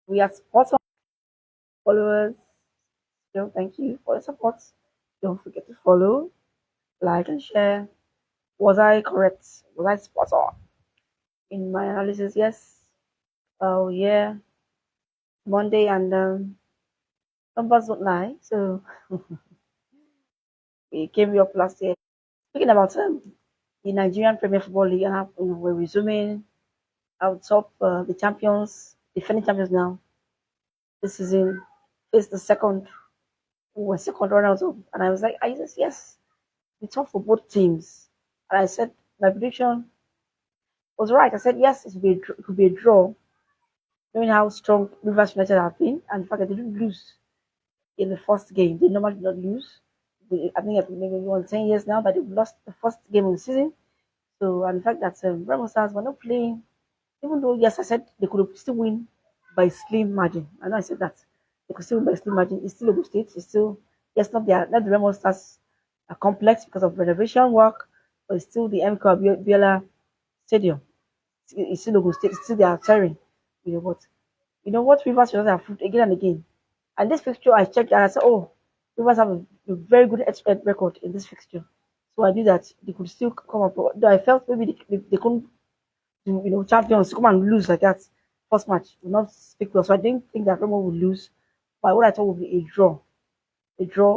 We are spot on followers. Thank you for the support. Don't forget to follow, like, and share. Was I correct? Was I spot on in my analysis? Yes. Oh, yeah. Monday and numbers don't lie. So we came up last year. Speaking about the Nigerian Premier Football League, and how, we're resuming our top, the champions, defending champions now this season, face the second, who was second runners up. And I was like, I said, yes, it's tough for both teams. And I said, my prediction was right. I said, yes, it could be a draw, knowing how strong Rivers United have been, and the fact that they didn't lose in the first game. They normally do not lose. I think it's maybe on 10 years now that they've lost the first game of the season. So, and the fact that Remo Stars were not playing, even though, yes, I said they could still win by slim margin. I know I said that. They could still win by slim margin. It's still a good state. It's still, yes, not the Remo Stars complex because of renovation work, but it's still the MK Abiola Stadium. It's still a good state. It's still they are tiring. But you know what? Rivers United have proved again and again. And this fixture, I checked and I said, oh, Rivers have a very good head record in this fixture. So I knew that they could still come up. Though I felt maybe they couldn't do, champions to come and lose like that first match would not speak well. So I didn't think that Remo would lose. But what I thought would be a draw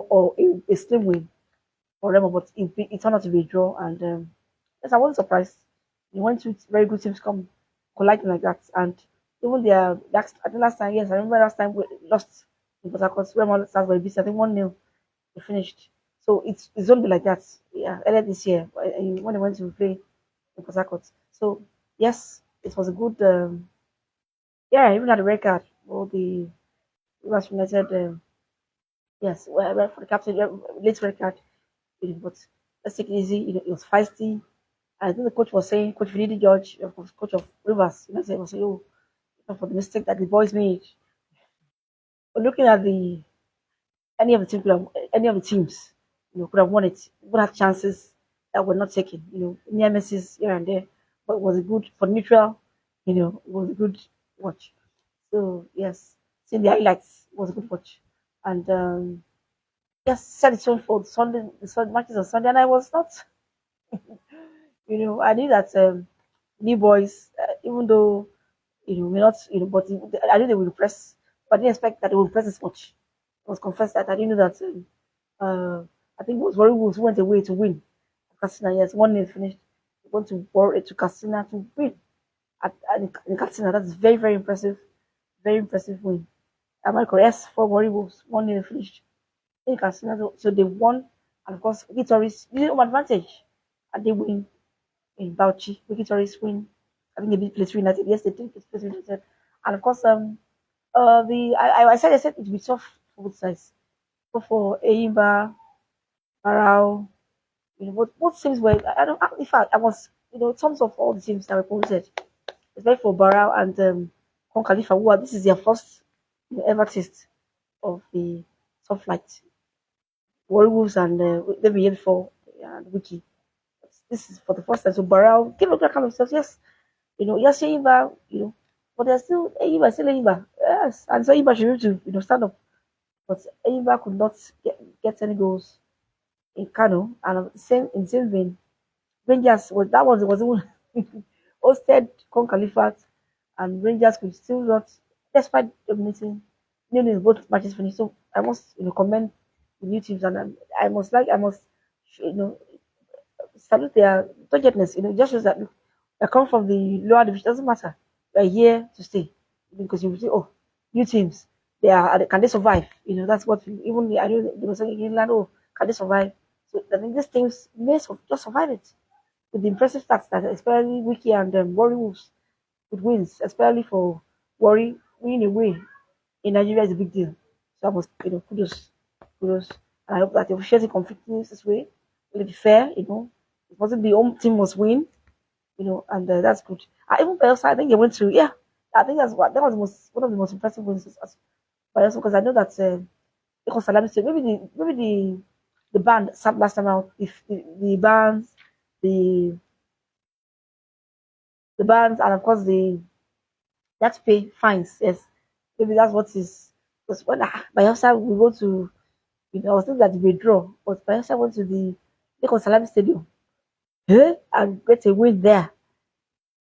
or a slim win for Remo. But it turned out to be a draw. And yes, I wasn't surprised. They went to very good teams come colliding like that. And even I think last time, yes, I remember last time we lost in Port Harcourt. Remo Stars were beat, I think 1-0 they finished. So it's going to be like that. Yeah, earlier this year when they went to play in Port Harcourt. So yes, it was a good. Yeah, even at the red card, all the Rivers United. Yes, well, for the captain, late red card. But let's take it easy. It was feisty. I think the coach was saying, Coach Vinny George, coach of Rivers United, was saying, "Oh, for the mistake that the boys made." But looking at the any of the team, any of the teams, could have won it. Would have chances that were not taken. Near misses here and there, but it was a good for neutral. It was a good watch. So yes, seeing the highlights was a good watch, and yes, set its tone for Sunday, the matches on Sunday, and I was not. I knew that new boys, even though we're not, but I knew they will press, but I didn't expect that they would press as much. I was confessed that I didn't know that. I think it was Warri Wolves who went away to win. Castina, yes, 1-0 finished. They went to Castina to win in Castina. That's very, very impressive. Very impressive win. Am I correct? Yes, for Warri Wolves, 1-0 finished in Castina. So they won, and of course, Victories using home advantage, and they win in Bauchi. Victories win. I think they beat Plateau United. Yes, they did beat Plateau United, and of course, I said it would be tough for both sides. But for Eimba, Barao, both teams were. I don't. In fact, I was. In terms of all the teams that were promoted, especially for Barao and Kon Khalifa, this is their first ever taste of the top flight. Wolves and they've been here before, and Wiki. This is for the first time. So Barao give a good account of themselves. Yes, yes, Eimba, but they're still Eimba, still Eimba. Yes, and so Eimba should be able to stand up. But Eimba could not get any goals in Kano, and in the same vein, Rangers was even hosted Con Califat, and Rangers could still not, despite dominating, nearly both matches finished. So I must commend the new teams, and I must you know salute their doggedness. Just shows that look, I come from the lower division. Doesn't matter. We're here to stay because you will say, oh, new teams. Can they survive? That's what even I know they were saying in England. Oh, can they survive? So I think these teams may just survive it with the impressive stats that especially Wiki and Warri Wolves with wins, especially for Warri winning away in Nigeria is a big deal. So I must, kudos. And I hope that the officiating continues this way. Will it be fair? It wasn't the home team must win, and that's good. Even Bielsa, I think they went to, yeah, I think that was one of the most impressive wins by us because I know that because Salami said maybe the band sat last time out, if the bands, the the bands, and of course they have to pay fines. Yes, Maybe that's what is. Because when Bayelsa we go to, I was thinking that we draw, but Bayelsa went to the Lagos Salami Stadium, and get a win there.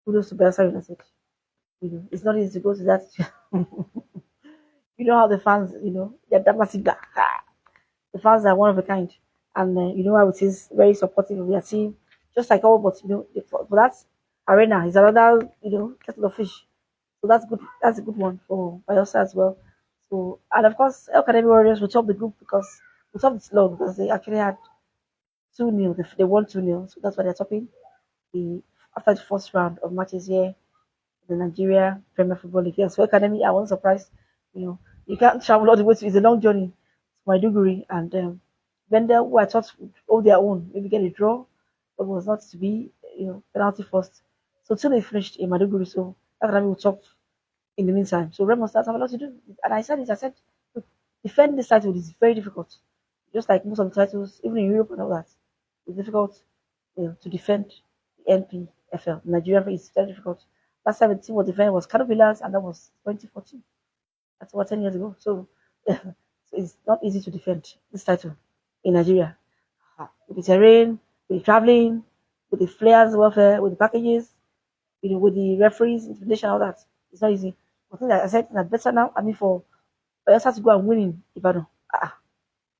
Kudos to Bayelsa United. It's not easy to go to that. You know how the fans, they're that massive. The fans are one of a kind, and how it is very supportive of their team, just like all. But for that arena is another kettle of fish. So that's good. That's a good one for Bayelsa as well. So and of course, El Academy Warriors will top the group because we top the slow because they actually had 2-0. They won 2-0, so that's why they're topping the after the first round of matches here the Nigeria Premier Football League. Yes, for Academy, I wasn't surprised. You know, you can't travel all the way to. It's a long journey to Maiduguri, and Bender, who I thought would hold their own, maybe get a draw, but it was not to be. Penalty first. So till they finished in Maiduguri, so Academy will top in the meantime. So Remo Stars have a lot to do, and I said it. I said, look, defending this title is very difficult. Just like most of the titles, even in Europe and all that, it's difficult to defend the NPFL. Nigeria is very difficult. Last time the team was defending was Canopilas, and that was 2014. That's about 10 years ago. So, so it's not easy to defend this title in Nigeria. With the terrain, with the traveling, with the players' welfare, with the packages, with the referees, intimidation, all that. It's not easy. I think that I said that better now. I mean, for us to go and win in Ibadan.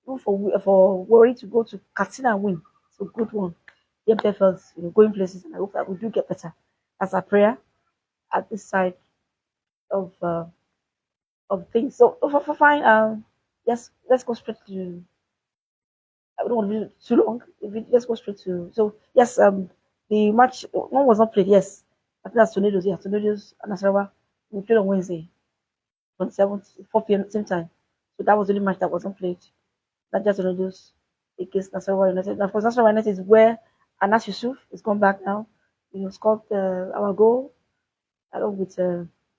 Even for Warri to go to Katsina and win. It's a good one. The MPFLs, going places, and I hope that we do get better. That's our prayer at this side of things. So for fine, yes, let's go straight to. I don't want to be too long. Let's go straight to. So yes, the match one was not played. Yes, I think that's Tornadoes. Yeah, Tornadoes and Nasarawa. We played on Wednesday, 27th, 4 p.m. same time. So that was the only match that wasn't played. Not just Tornadoes against Nasarawa United. And of course, Nasarawa United is where Anas Yusuf is gone back now. Scored our goal along with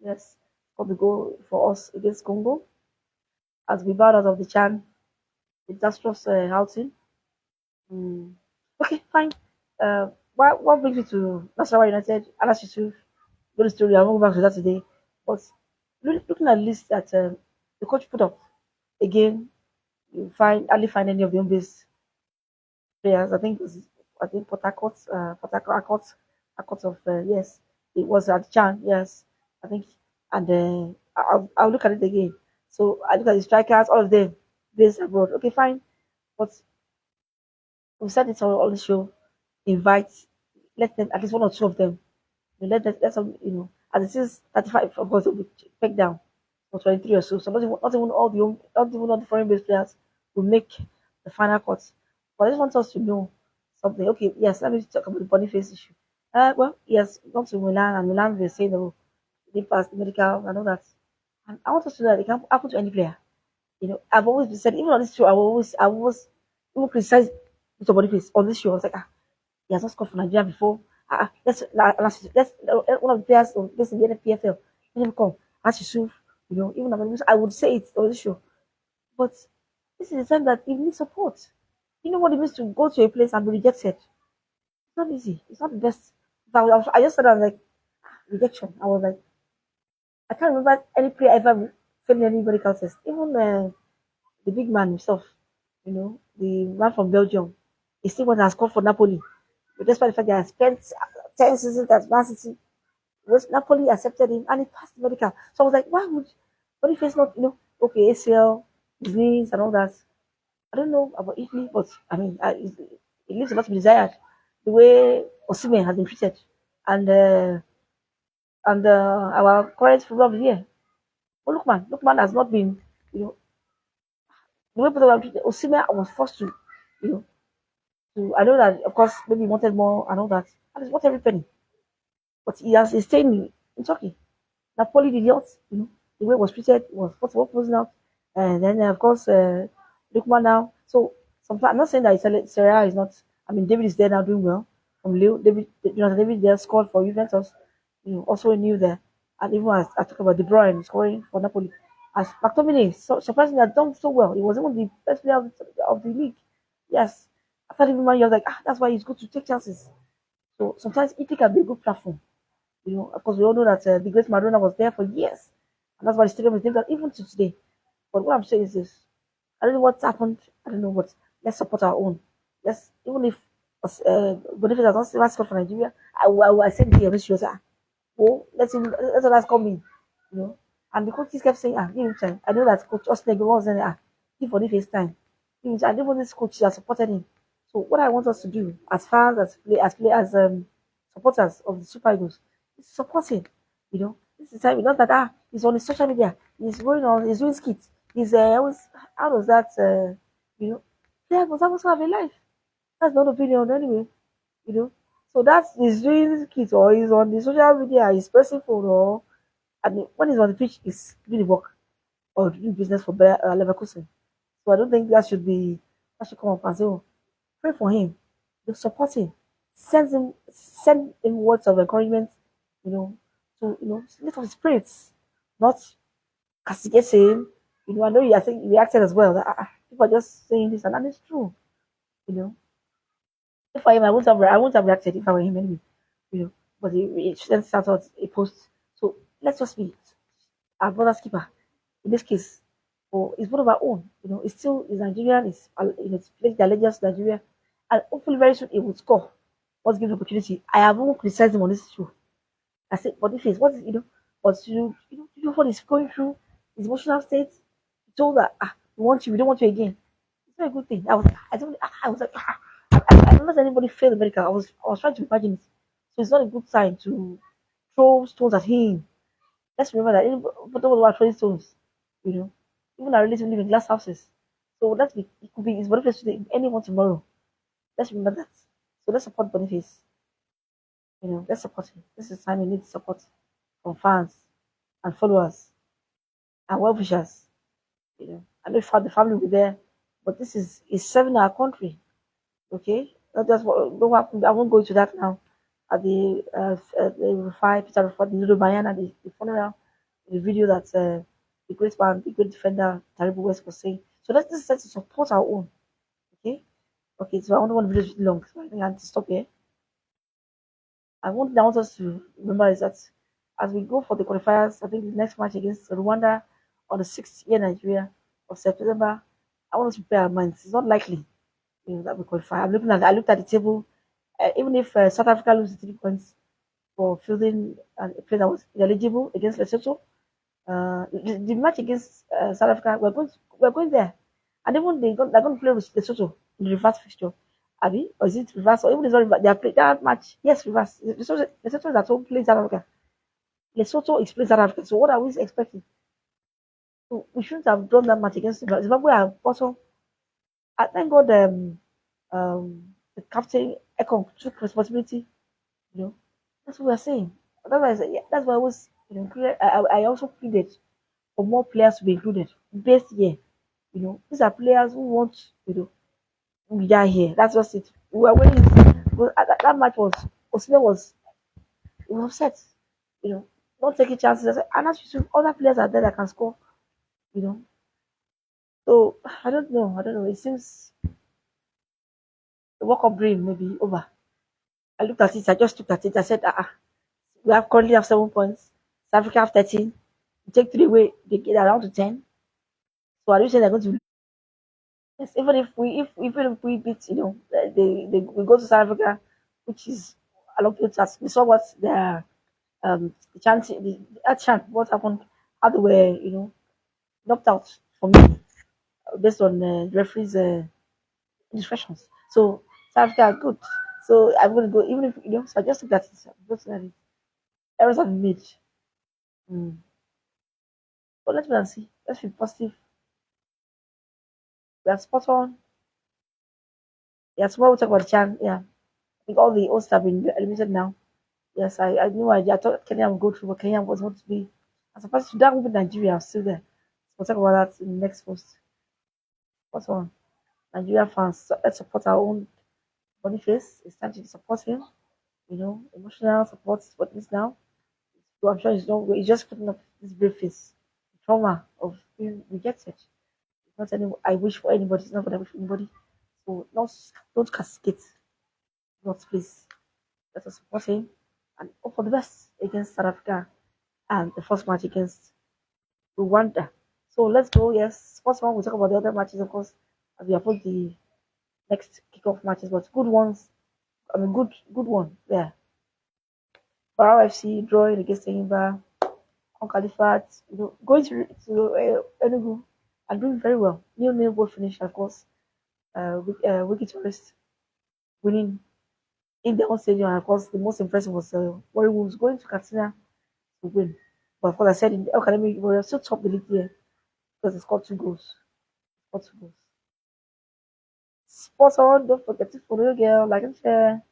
yes, scored the goal for us against Congo as we bowed out of the Chan disastrous outing. Mm. Okay, fine. What brings me to Nasarawa United? Anas Yusuf, good story. I won't go back to that today. But looking at the list that the coach put up again, you hardly find any of the home base players. I think Port Harcourt of yes, it was at Chan. Yes, I think, and I'll look at it again. So I look at the strikers, all of them based abroad. Okay, fine, but we said it on the show. Invite, let them at least one or two of them. Let them as it is 35 of course will be pegged down for 23 or so. So not even all not even all the foreign based players will make the final cut. But I just want us to know something. Okay, yes, let me talk about the Boniface issue. Well, yes, gone to Milan and Milan will say no, they passed the medical and all that. And I want us to know that it can happen to any player. I've always been said, even on this show, I always even criticize Mr. Boniface on this show. I was like, he has not scored for Nigeria before. Let's one of the players based in the NPFL. Let him come. As Yusuf, even I would say it on this show. But this is the time that he needs support. You know what it means to go to a place and be rejected. It's not easy. It's not the best. I just said I was like rejection. I was like I can't remember any player ever failing any medical test. Even the big man himself, the man from Belgium, he still went and scored for Napoli. But despite the fact that I spent 10 seasons at Man City, was Napoli accepted him and he passed the medical. So I was like, why would Boniface not, okay, ACL, his knees and all that. I don't know about Italy, but I mean, it leaves a lot to be desired. The way Osimhen has been treated and our current football of the year. But Lookman has not been, you know, the way people have treated Osimhen was forced to, you know, I know that of course maybe he wanted more and all that. And he's worth every penny. But he's staying in Turkey. Napoli did not, the way it was treated was what was out. And then of course Lukman now. So sometimes I'm not saying that Serie A is not. I mean David is there now doing well from Lille. David there scored for Juventus. Also new there. And even as I talk about De Bruyne scoring for Napoli. As McTominay, so surprisingly, had done so well. He was even the best player of the league. Yes. After the man, you're like, that's why it's good to take chances. So sometimes it can be a good platform. Of course, we all know that the great Maradona was there for years, And that's why the stadium is named that even to today. But what I'm saying is this: I don't know what's happened. I don't know what. Let's support our own. Let's even if Boniface has not scored for Nigeria, I said here this shows oh let's let us come in, you know. And the coaches kept saying give him time. I know that coach Osleg was saying give Boniface time. Give him time. And even these coaches have supported him. So what I want us to do as fans as supporters of the Super Eagles is support him. You know, this is time. Not that he's on his social media. He's doing skits. He's always how does that you know? Player must also have a life. That's not opinion anyway. You know. So that is doing skits or he's on the social media, he's pressing phone or and when he's on the pitch, he's doing the work or doing business for Leverkusen. So I don't think that should come up and say, oh, pray for him, you support him, send him words of encouragement, you know, to lift up his spirits, not castigate him. You know, I know you I think you reacted as well. That, people are just saying this and it's true, you know. If I him, I wouldn't have reacted if I were him anyway, you know. But he sent out a post. So let's just be our brother's keeper in this case. Or it's one of our own, you know. It's still is Nigerian. It's playing the allegiance to Nigeria, and hopefully very soon it will score. What's given the opportunity? I have not criticized him on this show. I said, but this is what is but you know what he's going through, his emotional state. He told that we don't want you again. It's not a good thing. I was like I don't let anybody fail the medical. I was trying to imagine it. So it's not a good sign to throw stones at him. Let's remember that but those who are throwing stones, you know, even our relatives live in glass houses. So it could be his Boniface today, anyone tomorrow. Let's remember that. So let's support Boniface. You know, let's support him. This is time we need support from fans and followers and well wishers. You know, I know the family will be there, but this is serving our country. Okay, not just what happened. I won't go into that now. At the Rufai, Peter Rufai, the little Bayana, the funeral, the video that the great man, the great defender, Taribo West was saying. So let's just to support our own. Okay, okay. So I don't want the video to be long, so I think I have to stop here. I want us to remember is that as we go for the qualifiers, I think the next match against Rwanda on the 6th year Nigeria of September, I want us to prepare our minds. It's not likely that we qualify. I looked at the table. Even if South Africa loses 3 points for fielding a player that was eligible against Lesotho, the match against South Africa, we're going there, and even they're going to play with Lesotho in the reverse fixture. Abi, or is it reverse? Or even it's not reverse, they are playing that match. Yes, reverse. Lesotho is at home playing South Africa. Lesotho is playing South Africa. So what are we expecting? So we shouldn't have done that match against Zimbabwe. Zimbabwe are also. I thank God the captain Ekong took responsibility. You know, that's what we're saying. That's why I said, yeah, that's why I was included. I also pleaded for more players to be included. Best year, you know, these are players who want we die here. That's just it. We were winning. That match Osimhen was upset. You know, not taking chances. And as you see, other players are there that can score. You know, so I don't know. I don't know. It seems the World Cup dream may be over. I looked at it. I just looked at it. I said, we currently have 7 points. South Africa have 13. You take 3 away, they get around to 10. So are you saying they're going to? Yes, even if we beat, we go to South Africa, which is a lot of us. We saw what the chance that chance what happened, how they were knocked out for me based on referees discretions. So South Africa are good. So I'm going to go even if So I just look at it. Just look at it. Errors have been made. Mm. But let's wait and see. Let's be positive. We are spot on. Yeah, tomorrow we'll talk about the Chan. Yeah, I think all the hosts have been eliminated now. Yes, I knew I thought Kenya would go through, but Kenya was going to be. As opposed to that, will be Nigeria. I'm still there. We'll talk about that in the next post. What's on? Nigeria fans, let's support our own Boniface. It's time to support him. Emotional support is what it is now. So I'm sure he's just putting up this brave face. The trauma of being rejected. It's not any I wish for anybody, it's not what I wish for anybody. So don't cascade. Not please. Let us support him and hope for the best against South Africa and the first match against Rwanda. So let's go. Yes, sports one. We'll talk about the other matches, of course, as we approach the next kickoff matches, but good ones. I mean, good one. Yeah. Barrow FC drawing against Enyimba, on Califat, going to Enugu and doing very well. Nil goal finish, of course. Wiki Tourist winning in their own stadium. And of course, the most impressive was Warri Wolves going to Katsina to win. But of course, I said in the academy, we were still top the league here because they scored 2 goals. Scored 2 goals. Sports on, don't forget to follow your girl, like and share.